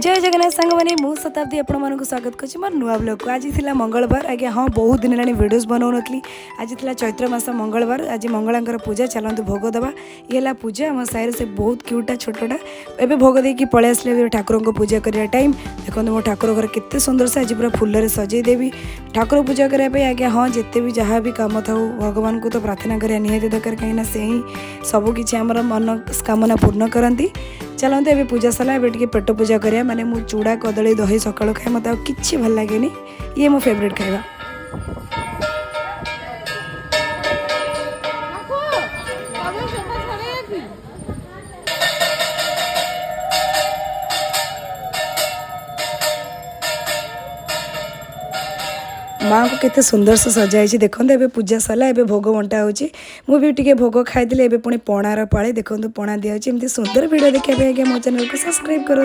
जय जगन्नाथ सांग मैंने मु शताब्दी आपण मानक स्वागत कर मोर नुआ ब्लॉग को। आज थी मंगलवार आज्ञा हाँ बहुत दिन है भिडियोज बनाऊ नी। आज थी चैत्र मास मंगलवार। आज मंगलांकर पूजा चलतु भोग दबा। ये है पूजा आम साइड से बहुत क्यूटा छोटा एवं भोग देकी पलि आसले ठाकुर को पूजा करने टाइम। देखो मो ठाकुर घर केते सुंदर से आज पूरा फुल सजईदेवी ठाकुर पूजा करने आज्ञा हाँ जिते भी जहाँ भी कम था भगवान को तो प्रार्थना करा निहाती दरकार कहीं से ही सबकि आम मनोकामना पूर्ण करती। चलते ए पूजा सरला ए पेट पूजा करा माने मु चूड़ा कदली दही सकाळु खाए मत कि भल लगे ये मो फेवरेट खाଇବା। माँ को केते सुंदर से सजाई देखते ए पूजा सरला ए भोग बंटा होची। मु भी टिके भोग खाई पुणी पणार पाले देखो पणा दिया सुंदर वीडियो देखा मो चैनल को सब्सक्राइब करो।